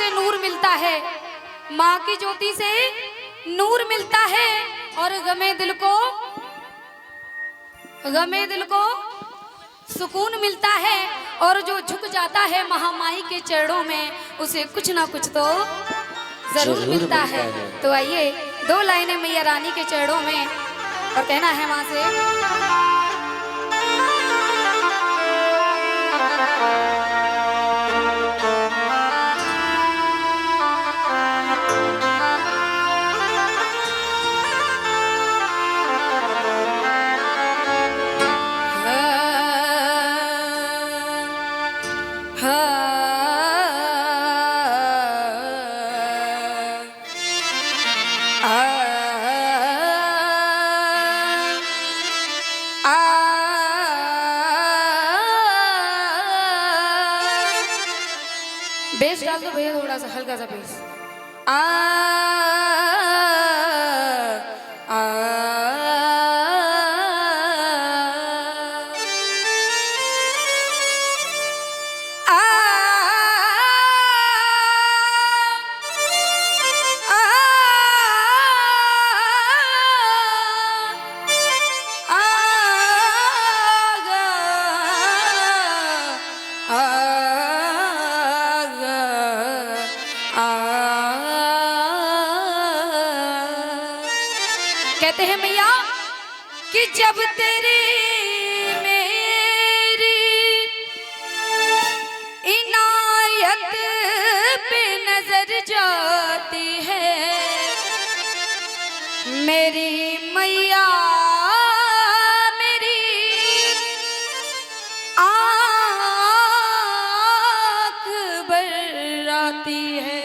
से नूर मिलता है, माँ की ज्योति से नूर मिलता है और गमे दिल को सुकून मिलता है। और जो झुक जाता है महामाई के चरणों में उसे कुछ ना कुछ तो जरूर मिलता है। तो आइए 2 लाइनें मैया रानी के चरणों में और कहना है माँ से। बेस डाल दो भैया, थोड़ा सा हल्का सा बेस। आ कहते हैं मैया कि जब तेरी मेरी इनायत पे नजर जाती है, मेरी मैया मेरी आँख भर आती है।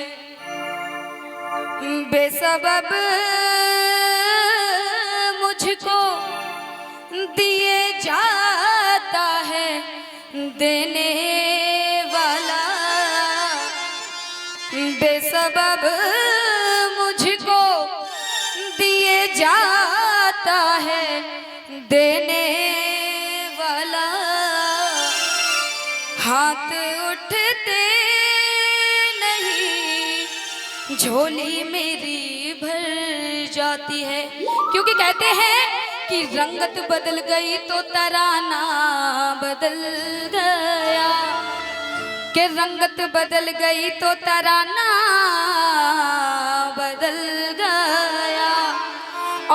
बेसबब मुझको दिए जाता है देने वाला, बेसबब मुझको दिए जाता है देने वाला। हाथ उठते नहीं झोली मेरी भर जाती है। क्योंकि कहते हैं कि रंगत बदल गई तो तराना बदल गया, कि रंगत बदल गई तो तराना बदल गया।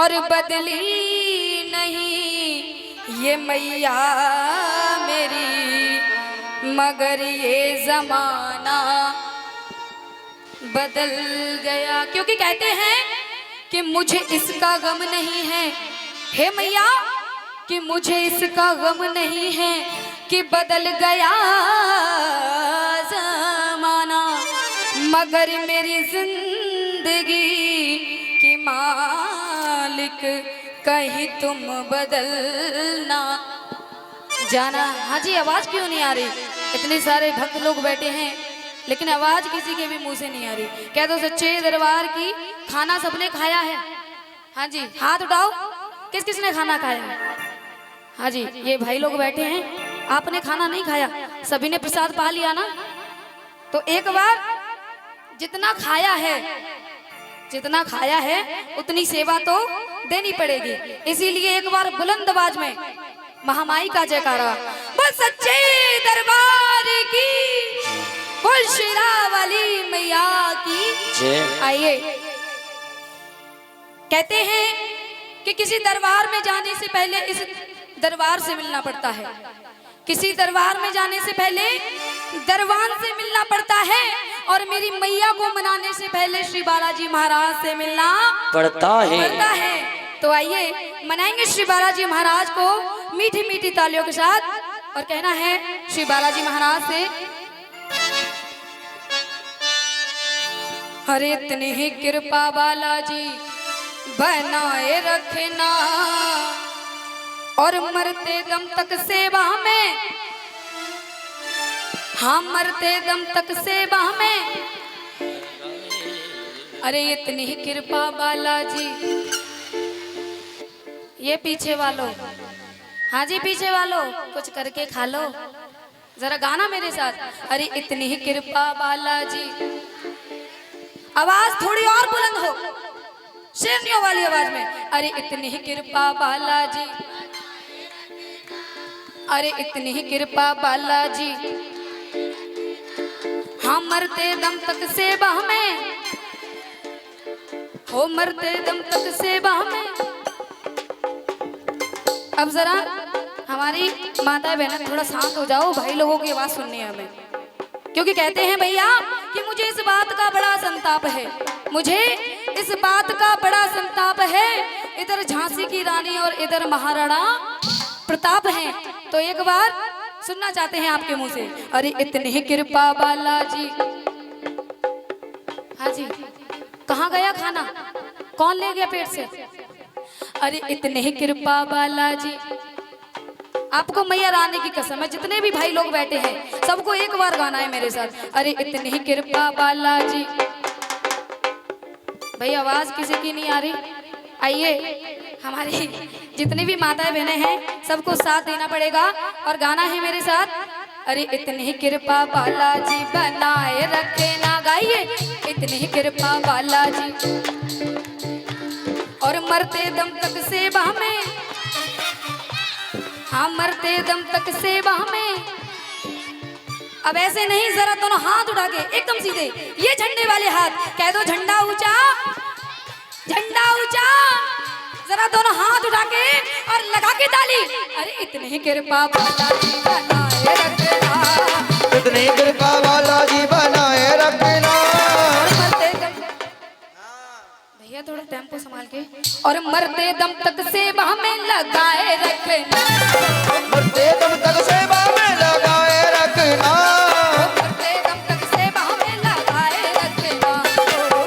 और बदली नहीं ये मैया मेरी, मगर ये जमाना बदल गया। क्योंकि कहते हैं कि मुझे इसका गम नहीं है, हे मैया कि मुझे इसका गम नहीं है कि बदल गया ज़माना, मगर मेरी जिंदगी की मालिक कहीं तुम बदलना जाना। हाँ जी, आवाज़ क्यों नहीं आ रही? इतने सारे भक्त लोग बैठे हैं लेकिन आवाज किसी के भी मुंह से नहीं आ रही। कह दो सच्चे दरबार की खाना सबने खाया है? हाँ जी, हाथ उठाओ, किस किसने खाना खाया है? हाँ जी, ये भाई लोग बैठे हैं, आपने खाना नहीं खाया, सभी ने प्रसाद पा लिया ना। तो एक बार जितना खाया है उतनी सेवा तो देनी पड़ेगी। इसीलिए एक बार बुलंद आवाज में महामाई का जयकारा, बस सच्चे दरबार की, बोल शेरा वाली मैया की। आइए, कहते हैं कि किसी दरबार में जाने से पहले इस दरबार से मिलना पड़ता है, किसी दरबार में जाने से पहले दरबान से मिलना पड़ता है, और मेरी मैया को मनाने से पहले श्री बालाजी महाराज से मिलना पड़ता है। तो आइए मनाएंगे श्री बालाजी महाराज को मीठी मीठी तालियों के साथ और कहना है श्री बालाजी महाराज से, हरे इतनी ही कृपा बालाजी बनाए रखना, और मरते दम तक सेवा में, हाँ मरते दम तक सेवा में, अरे इतनी ही कृपा बालाजी। ये पीछे वालों, हाँ जी पीछे वालों, कुछ करके खा लो, जरा गाना मेरे साथ। अरे इतनी ही कृपा बालाजी आवाज थोड़ी और बुलंद हो, शेरनियों वाली आवाज में। अरे इतनी ही कृपा बालाजी, अरे इतनी ही कृपा बालाजी, हाँ मरते दम तक सेवा में, हो मरते दम तक सेवा में। अब जरा हमारी माता बहन थोड़ा शांत हो जाओ, भाई लोगों की आवाज सुननी है हमें, क्योंकि कहते हैं भैया कि मुझे इस बात का बड़ा संताप है, मुझे इस बात का बड़ा संताप है, इधर झांसी की रानी और इधर महाराणा प्रताप हैं। तो एक बार सुनना चाहते हैं आपके मुंह से। अरे इतनी ही कृपा बालाजी, हाँ जी, कहाँ गया खाना, कौन ले गया पेट से? अरे इतनी ही कृपा बालाजी, आपको मैया रानी की कसम है, जितने भी भाई लोग बैठे हैं सबको एक बार गाना है मेरे साथ। अरे इतनी ही कृपा बालाजी। भाई आवाज किसी की नहीं आ रही, आइए हमारी जितनी भी माताएं बहनें हैं सबको साथ देना पड़ेगा और गाना है मेरे साथ। अरे इतनी ही कृपा बालाजी बनाए रखना, गाइए इतनी ही कृपा बालाजी, और मरते दम तक सेवा में, हाँ मरते दम तक सेवा में। अब ऐसे नहीं, जरा दोनों हाथ उठा के एकदम सीधे, ये झंडे वाले हाथ, कह दो झंडा ऊंचा, झंडा ऊंचा, जरा दोनों हाथ उठा के और लगा के ताली। अरे इतनी ही कृपा बालाजी बनाए रखना, इतनी कृपा बालाजी बनाए रखना। भैया थोड़ा टेम्पो संभाल के। और मरते दम तक सेवा में लगाए रखना, मरते दम तक सेवा में लगाए रखना, मरते दम तक सेवा में लगाए रखना,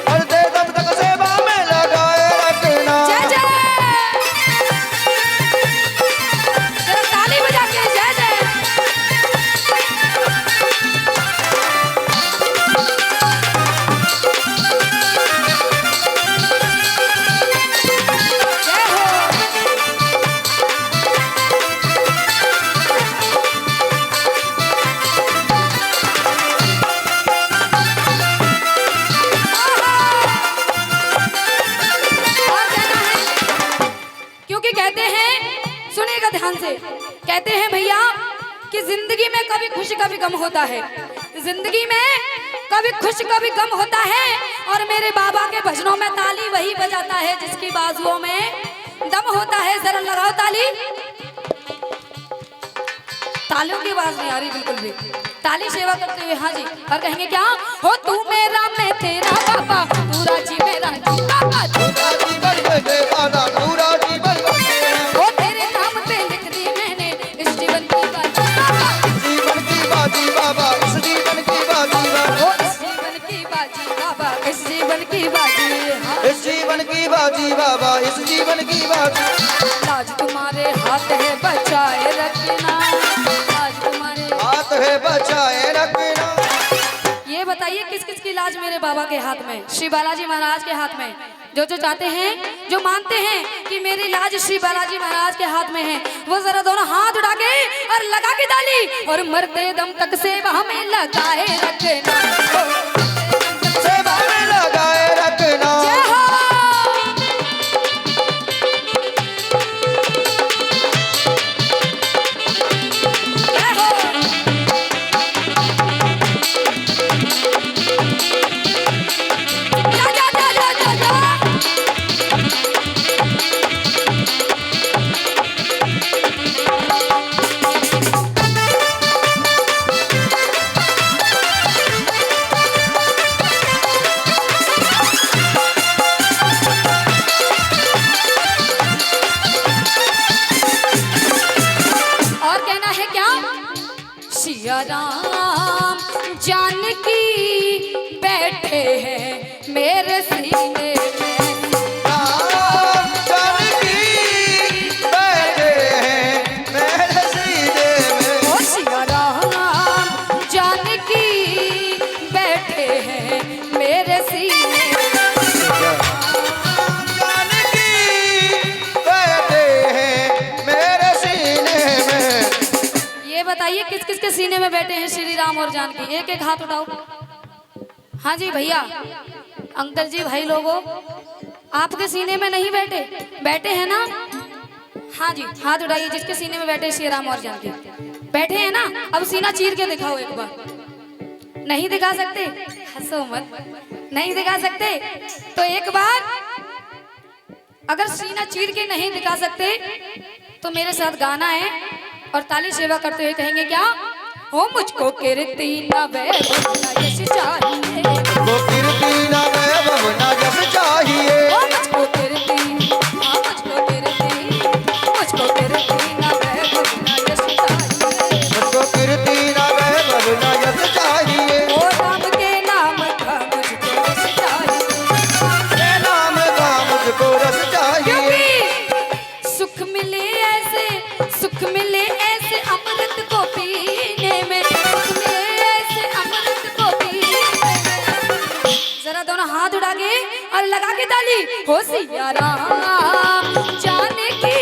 मरते दम तक सेवा में लगाए रखना। जय जय, जरा ताली बजा के जय जय। कहते हैं, सुनेगा ध्यान से, कहते हैं भैया कि जिंदगी में कभी खुश कभी गम होता है, जिंदगी में कभी खुश कभी गम होता है, और मेरे बाबा के भजनों में ताली वही बजाता है जिसकी बाजुओं में दम होता है। जरा लगाओ ताली, तालियों की आवाज नहीं आ रही बिल्कुल भी, ताली सेवा करते हुए। हाँ जी, और कहेंगे क्या? हो तू मेरा मैं तेरा बाबा, तू राजी मेरा जी बाबा, तू राजी बन गए बाबा, तू राजी बन गए। ओ तेरे नाम पे लिख दी मैंने इस जीवन की बाजी बाबा, जीवन की बाजी बाबा, इस जीवन की बाजी बाबा, ओ इस जीवन की बाजी बाबा, इस जीवन की बाजी, हाँ। इस जीवन की बाजी बाबा, इस जीवन की बाजी। लाज तुम्हारे हाथ है बचाए रखना, लाज तुम्हारे हाथ है बचाए रखना। ये बताइए किस किस की लाज मेरे बाबा के हाथ में, श्री बालाजी महाराज के हाथ में। जो जो चाहते हैं, जो मानते हैं कि मेरी लाज श्री बालाजी महाराज के हाथ में है, वो जरा दोनों हाथ उठा के और लगा के ताली। और मरते दम तक सेवा में लगाए रखना, सेवा में लगाए रखना। जय हो। जय हो। जा जा जा जा जा जा। और कहना है क्या? सिया राम जानकी बैठे हैं मेरे सीने में, राम जानकी बैठे हैं मेरे सीने में। ओ सिया राम जानकी बैठे हैं मेरे सीने में। जानकी बैठे हैं मेरे सीने में। ये बताइए किस किस के सीने में बैठे हैं श्री राम और जानकी? एक एक हाथ उठाओ। हाँ जी भैया, अंकल जी भाई लोगों, आपके सीने में नहीं बैठे, बैठे हैं ना? हाँ जी, हाथ उठाइए जिसके सीने में बैठे श्री राम और जानकी। बैठे हैं ना? अब सीना चीर के दिखाओ एक बार। नहीं दिखा सकते? हंसो मत। नहीं दिखा सकते तो एक बार, अगर सीना चीर के नहीं दिखा सकते तो मेरे साथ गाना है और ताली सेवा करते हुए कहेंगे क्या? हो मुझको कीर्ति ना वैभव ना यश चाहिए, वो कीर्ति ना वैभव ना यश चाहिए। हो मुझको कीर्ति, हाँ मुझको कीर्ति, मुझको कीर्ति ना वैभव ना यश चाहिए, मुझको कीर्ति ना वैभव ना यश चाहिए। ओ राम के नाम का मुझको यश चाहिए, हे नाम का मुझको रस चाहिए। क्योंकि सुख मिले ऐसे, सुख मिले ऐसे अमृत को पीने में, सुख मिले ऐसे अमृत को पीने में। जरा दोनों हाथ उड़ा के और लगा के ताली, हो सिया राम जाने की